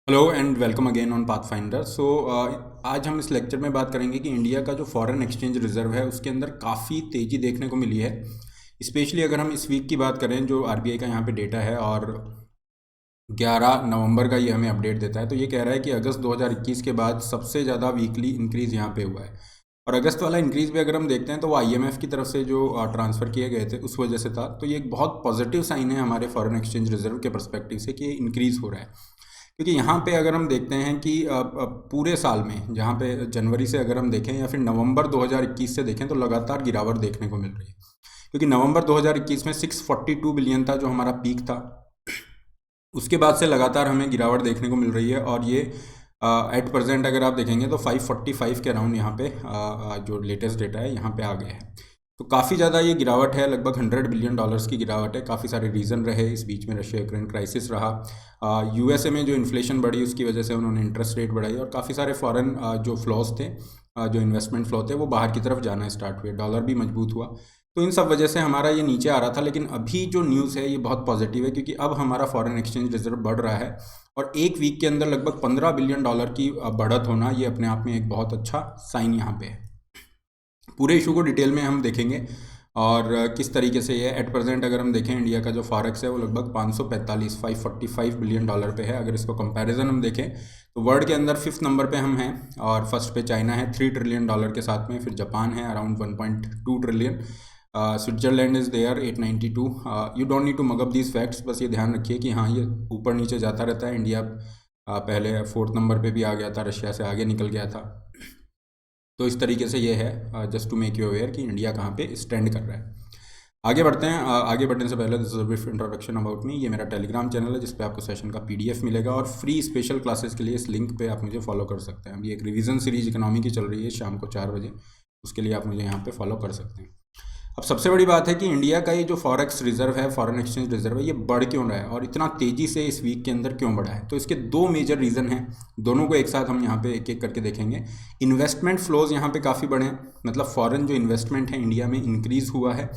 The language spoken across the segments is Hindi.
Hello and welcome again on pathfinder. आज हम इस लेक्चर में बात करेंगे कि इंडिया का जो फॉरेन एक्सचेंज रिजर्व है उसके अंदर काफ़ी तेज़ी देखने को मिली है। स्पेशली अगर हम इस वीक की बात करें, जो आरबीआई का यहाँ पे डेटा है और 11 नवंबर का ये हमें अपडेट देता है, तो ये कह रहा है कि अगस्त 2021 के बाद सबसे ज़्यादा वीकली इंक्रीज़ यहाँ पे हुआ है। और अगस्त वाला इंक्रीज़ भी अगर हम देखते हैं तो वो आईएमएफ की तरफ से जो ट्रांसफ़र किए गए थे उस वजह से था। तो ये एक बहुत पॉजिटिव साइन है हमारे फॉरेन एक्सचेंज रिजर्व के परस्पेक्टिव से कि ये इंक्रीज़ हो रहा है। क्योंकि यहाँ पे अगर हम देखते हैं कि पूरे साल में, जहाँ पे जनवरी से अगर हम देखें या फिर नवंबर 2021 से देखें, तो लगातार गिरावट देखने को मिल रही है। क्योंकि नवंबर 2021 में 642 बिलियन था जो हमारा पीक था। उसके बाद से लगातार हमें गिरावट देखने को मिल रही है और ये एट प्रेजेंट अगर आप देखेंगे तो 545 के अराउंड यहाँ पे जो लेटेस्ट डेटा है यहाँ पे आ गया है। तो काफ़ी ज़्यादा ये गिरावट है, लगभग $100 बिलियन की गिरावट है। काफ़ी सारे रीज़न रहे इस बीच में, रशिया यूक्रेन क्राइसिस रहा, यूएसए में जो इन्फ्लेशन बढ़ी उसकी वजह से उन्होंने इंटरेस्ट रेट बढ़ाई और काफ़ी सारे फॉरेन जो फ्लोज थे, जो इन्वेस्टमेंट फ्लो थे, वो बाहर की तरफ जाना स्टार्ट हुए, डॉलर भी मजबूत हुआ। तो इन सब वजह से हमारा ये नीचे आ रहा था। लेकिन अभी जो न्यूज़ है ये बहुत पॉजिटिव है, क्योंकि अब हमारा फॉरेन एक्सचेंज रिजर्व बढ़ रहा है और एक वीक के अंदर लगभग $15 बिलियन की बढ़त होना, ये अपने आप में एक बहुत अच्छा साइन यहाँ पे है। पूरे इशू को डिटेल में हम देखेंगे और किस तरीके से ये एट प्रेजेंट अगर हम देखें, इंडिया का जो फॉरेक्स है वो लगभग 545 बिलियन डॉलर पे है। अगर इसको कंपैरिजन हम देखें तो वर्ल्ड के अंदर 5th नंबर पे हम हैं और फर्स्ट पे चाइना है $3 ट्रिलियन के साथ में, फिर जापान है around 1.2 trillion, Switzerland is there 892। You don't need to mug up these facts, बस ये ध्यान रखिए कि हाँ, ये ऊपर नीचे जाता रहता है। इंडिया पहले 4th नंबर पे भी आ गया था, रशिया से आगे निकल गया था। तो इस तरीके से ये है, just to make you aware कि इंडिया कहाँ पे स्टैंड कर रहा है। आगे बढ़ते हैं। आगे बढ़ने से पहले this is brief introduction about me. ये मेरा टेलीग्राम चैनल है जिस पे आपको सेशन का पीडीएफ मिलेगा और फ्री स्पेशल क्लासेस के लिए इस लिंक पे आप मुझे फॉलो कर सकते हैं। अभी एक रिवीजन सीरीज इकोनॉमी की चल रही है शाम को 4 बजे, उसके लिए आप मुझे यहाँ पे फॉलो कर सकते हैं। अब सबसे बड़ी बात है कि इंडिया का ये जो फॉरेक्स रिजर्व है, फॉरेन एक्सचेंज रिजर्व है, ये बढ़ क्यों रहा है और इतना तेज़ी से इस वीक के अंदर क्यों बढ़ा है। तो इसके दो मेजर रीज़न हैं, दोनों को एक साथ हम यहाँ पे एक एक करके देखेंगे। इन्वेस्टमेंट फ्लोज यहाँ पे काफ़ी बढ़े हैं, मतलब फॉरेन जो इन्वेस्टमेंट है इंडिया में इंक्रीज़ हुआ है।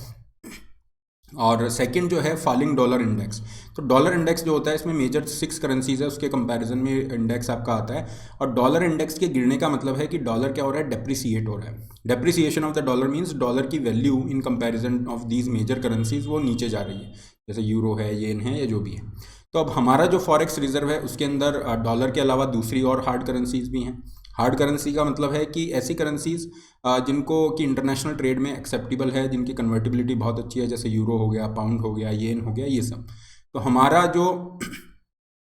और सेकंड जो है फॉलिंग डॉलर इंडेक्स। तो डॉलर इंडेक्स जो होता है, इसमें मेजर 6 करेंसीज है, उसके कंपैरिजन में इंडेक्स आपका आता है। और डॉलर इंडेक्स के गिरने का मतलब है कि डॉलर क्या हो रहा है, डेप्रिसिएट हो रहा है। Depreciation of the dollar means dollar की value in comparison of these major currencies वो नीचे जा रही है, जैसे यूरो है, येन है, या जो भी है। तो अब हमारा जो फॉरेक्स रिजर्व है उसके अंदर डॉलर के अलावा दूसरी और हार्ड करेंसीज भी हैं। हार्ड करेंसी का मतलब है कि ऐसी करेंसीज जिनको कि इंटरनेशनल ट्रेड में एक्सेप्टेबल है, जिनकी कन्वर्टिबिलिटी बहुत अच्छी है, जैसे यूरो हो गया, पाउंड हो गया, येन हो गया, ये सब। तो हमारा जो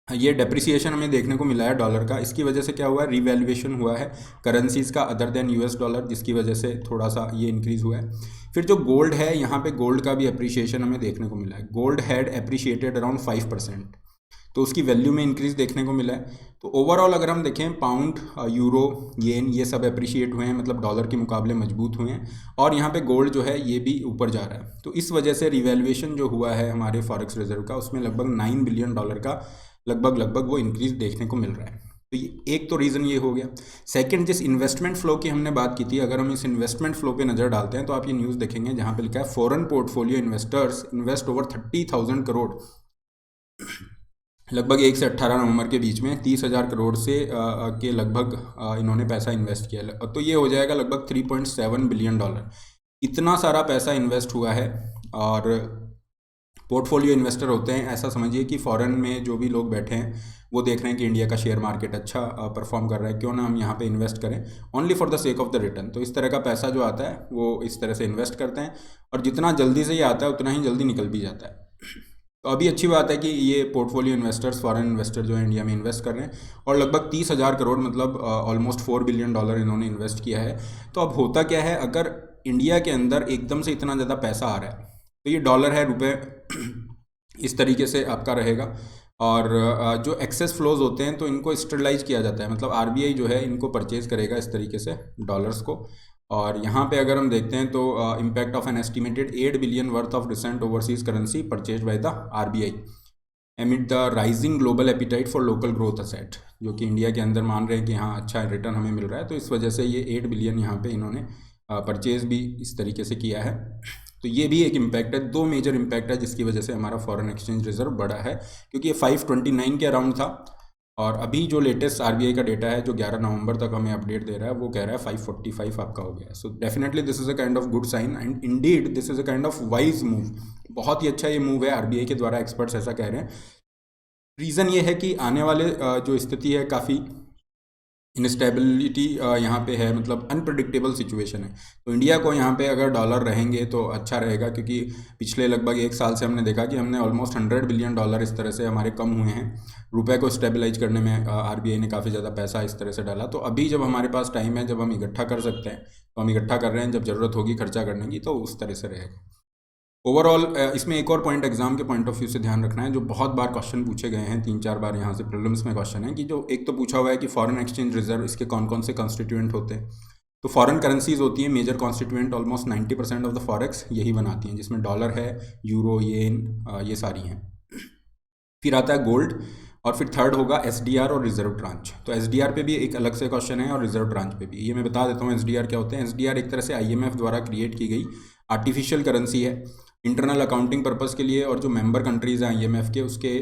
ये डेप्रिसिएशन हमें देखने को मिला है डॉलर का, इसकी वजह से क्या हुआ है, रिवैल्यूएशन हुआ है करेंसीज का अदर देन यूएस डॉलर, जिसकी वजह से थोड़ा सा ये इंक्रीज़ हुआ है। फिर जो गोल्ड है, यहाँ पे गोल्ड का भी अप्रिशिएशन हमें देखने को मिला है। गोल्ड हैड अप्रिशिएटेड अराउंड 5%, तो उसकी वैल्यू में इंक्रीज़ देखने को मिला है। तो ओवरऑल अगर हम देखें, पाउंड, यूरो, येन, ये सब अप्रिशिएट हुए हैं, मतलब डॉलर के मुकाबले मजबूत हुए हैं। और यहाँ पे गोल्ड जो है ये भी ऊपर जा रहा है। तो इस वजह से रिवैल्यूएशन जो हुआ है हमारे फॉरेक्स रिजर्व का, उसमें लगभग $9 बिलियन का लगभग वो इंक्रीज़ देखने को मिल रहा है। तो ये एक तो रीज़न ये हो गया। सेकंड, जिस इन्वेस्टमेंट फ्लो की हमने बात की थी, अगर हम इस इन्वेस्टमेंट फ्लो पे नज़र डालते हैं तो आप ये न्यूज़ देखेंगे जहाँ पे लिखा है foreign portfolio investors invest over 30,000 crore, लगभग 1 से 18 नवंबर के बीच में 30,000 करोड़ से के लगभग इन्होंने पैसा इन्वेस्ट किया। तो ये हो जाएगा लगभग $3.7 बिलियन। इतना सारा पैसा इन्वेस्ट हुआ है। और पोर्टफोलियो इन्वेस्टर होते हैं, ऐसा समझिए कि फॉरेन में जो भी लोग बैठे हैं वो देख रहे हैं कि इंडिया का शेयर मार्केट अच्छा परफॉर्म कर रहा है, क्यों ना हम यहाँ पे इन्वेस्ट करें, only for the sake of the return. तो इस तरह का पैसा जो आता है वो इस तरह से इन्वेस्ट करते हैं और जितना जल्दी से ये आता है उतना ही जल्दी निकल भी जाता है। तो अभी अच्छी बात है कि ये पोर्टफोलियो इन्वेस्टर्स, फॉरेन इन्वेस्टर जो है इंडिया में इन्वेस्ट कर रहे हैं और लगभग 30,000 करोड़, मतलब ऑलमोस्ट $4 बिलियन इन्होंने इन्वेस्ट किया है। तो अब होता क्या है, अगर इंडिया के अंदर एकदम से इतना ज़्यादा पैसा आ रहा है तो ये डॉलर है, रुपए इस तरीके से आपका रहेगा। और जो एक्सेस फ्लोज होते हैं तो इनको स्टेरलाइज किया जाता है, मतलब आरबीआई जो है इनको परचेज करेगा इस तरीके से डॉलर्स को। और यहाँ पे अगर हम देखते हैं तो impact of an estimated 8 billion worth of recent overseas currency purchase by the RBI एमिड the rising global appetite for local growth asset, जो कि इंडिया के अंदर मान रहे हैं कि हाँ अच्छा रिटर्न हमें मिल रहा है। तो इस वजह से ये 8 बिलियन यहाँ पे इन्होंने परचेज भी इस तरीके से किया है। तो ये भी एक इम्पैक्ट है, दो मेजर इम्पैक्ट है जिसकी वजह से हमारा फॉरेन एक्सचेंज रिजर्व बढ़ा है, क्योंकि ये 529 के अराउंड था और अभी जो लेटेस्ट आरबीआई का डेटा है जो 11 नवंबर तक हमें अपडेट दे रहा है वो कह रहा है 545 आपका हो गया है। So definitely this is a kind of good sign and indeed this is a kind of wise move. बहुत ही अच्छा ये मूव है आरबीआई के द्वारा, एक्सपर्ट्स ऐसा कह रहे हैं। रीज़न ये है कि आने वाले जो स्थिति है काफ़ी इनस्टेबिलिटी यहाँ पे है, मतलब अनप्रडिक्टेबल सिचुएशन है। तो इंडिया को यहाँ पे अगर डॉलर रहेंगे तो अच्छा रहेगा, क्योंकि पिछले लगभग एक साल से हमने देखा कि हमने ऑलमोस्ट $100 बिलियन इस तरह से हमारे कम हुए हैं। रुपए को स्टेबलाइज करने में आरबीआई ने काफ़ी ज़्यादा पैसा इस तरह से डाला। तो अभी जब हमारे पास टाइम है, जब हम इकट्ठा कर सकते हैं तो हम इकट्ठा कर रहे हैं, जब ज़रूरत होगी खर्चा करने की तो उस तरह से रहेगा। ओवरऑल इसमें एक और पॉइंट एग्जाम के पॉइंट ऑफ व्यू से ध्यान रखना है, जो बहुत बार क्वेश्चन पूछे गए हैं, 3-4 बार यहाँ से प्रीलिम्स में क्वेश्चन है कि जो एक तो पूछा हुआ है कि फॉरेन एक्सचेंज रिजर्व इसके कौन कौन से कॉन्स्टिट्यूएंट होते हैं। तो फॉरेन करेंसीज होती हैं major constituent, almost 90% of the forex यही बनाती हैं, जिसमें डॉलर है, यूरो, येन, ये सारी हैं। फिर आता है गोल्ड, और फिर थर्ड होगा एसडीआर और रिजर्व ट्रांच। तो एसडीआर पे भी एक अलग से क्वेश्चन है और रिजर्व ट्रांच पे भी। ये मैं बता देता हूँ एसडीआर क्या होते हैं। एसडीआर एक तरह से आईएमएफ द्वारा क्रिएट की गई आर्टिफिशियल करेंसी है इंटरनल अकाउंटिंग पर्पस के लिए, और जो मेंबर कंट्रीज़ हैं आईएमएफ के उसके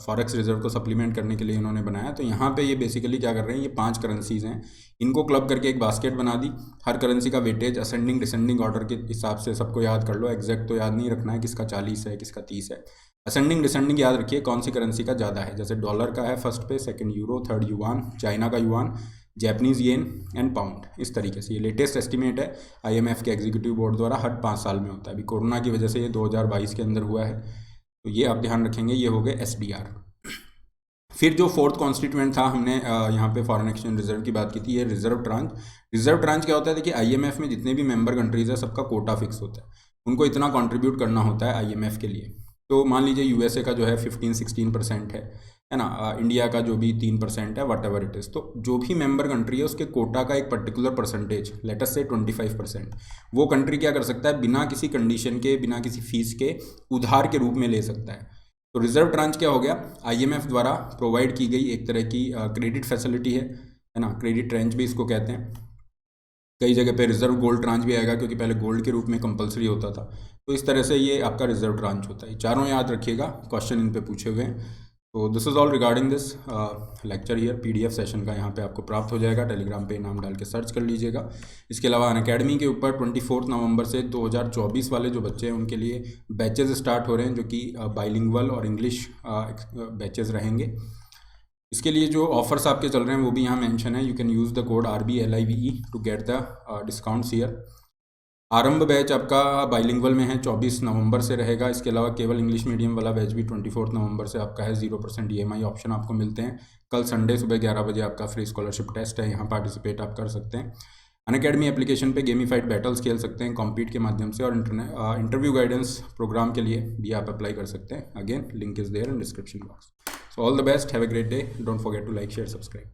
फॉरेक्स रिजर्व को सप्लीमेंट करने के लिए इन्होंने बनाया। तो यहाँ पे ये बेसिकली क्या कर रहे हैं, ये 5 करेंसीज़ हैं, इनको क्लब करके एक बास्केट बना दी। हर करेंसी का वेटेज असेंडिंग डिसेंडिंग ऑर्डर के हिसाब से सबको याद कर लो, एग्जैक्ट तो याद नहीं रखना है किसका 40 है किसका 30 है। असेंडिंग डिसेंडिंग याद रखिए कौन सी करेंसी का ज़्यादा है, जैसे डॉलर का है फर्स्ट पे, second euro, third yuan, China का yuan, Japanese yen and pound. इस तरीके से ये लेटेस्ट एस्टिमेट है आईएमएफ के एग्जीक्यूटिव बोर्ड द्वारा, हर 5 साल में होता है। अभी कोरोना की वजह से ये 2022 के अंदर हुआ है, तो ये आप ध्यान रखेंगे। ये हो गए एसडीआर। फिर जो फोर्थ कॉन्स्टिट्यूएंट था, हमने यहाँ पे फॉरेन एक्सचेंज रिजर्व की बात की थी, ये रिजर्व ट्रांच। रिजर्व ट्रांच क्या होता है, देखिए आईएमएफ में जितने भी मेंबर कंट्रीज़ है सबका कोटा फिक्स होता है, उनको इतना कंट्रीब्यूट करना होता है आईएमएफ के लिए। तो मान लीजिए यूएसए का जो है 15-16% है ना, इंडिया का जो भी 3% है, वट एवर इट इज़। तो जो भी मेंबर कंट्री है उसके कोटा का एक पर्टिकुलर परसेंटेज, लेट अस से 25%, वो कंट्री क्या कर सकता है, बिना किसी कंडीशन के, बिना किसी फीस के उधार के रूप में ले सकता है। तो रिजर्व ट्रांच क्या हो गया, आईएमएफ द्वारा प्रोवाइड की गई एक तरह की क्रेडिट फैसिलिटी है ना, क्रेडिट ट्रांच भी इसको कहते हैं। कई जगह पे रिजर्व गोल्ड ट्रांच भी आएगा, क्योंकि पहले गोल्ड के रूप में कंपलसरी होता था। तो इस तरह से ये आपका रिजर्व ट्रांच होता है। चारों याद रखिएगा, क्वेश्चन इन पे पूछे हुए हैं। तो this is all regarding this lecture here. PDF session का यहाँ पे आपको प्राप्त हो जाएगा, टेलीग्राम पे नाम डाल के सर्च कर लीजिएगा। इसके अलावा अनअकैडमी के ऊपर 24 नवंबर से 2024 वाले जो बच्चे हैं उनके लिए बैचेज स्टार्ट हो रहे हैं, जो कि बाइलिंगुअल और इंग्लिश बैचेज रहेंगे। इसके लिए जो ऑफर्स आपके चल रहे हैं वो भी यहाँ मेंशन है। You can use the code RBLIVE to get the discounts here. Aarambh batch आपका बाइलिंगुअल में है, 24 नवंबर से रहेगा। इसके अलावा केवल इंग्लिश मीडियम वाला बैच भी 24 नवंबर से आपका है। 0% EMI ऑप्शन आपको मिलते हैं। कल संडे सुबह 11 बजे आपका फ्री स्कॉलरशिप टेस्ट है, यहाँ पार्टिसिपेट आप कर सकते हैं। अनअकैडमी एप्लीकेशन पे गेमीफाइड बैटल्स खेल सकते हैं कॉम्पीट के माध्यम से, और इंटरव्यू गाइडेंस प्रोग्राम के लिए भी आप अप्लाई कर सकते हैं। Again link is there in description box. So all the best, have a great day, don't forget to like, share, subscribe.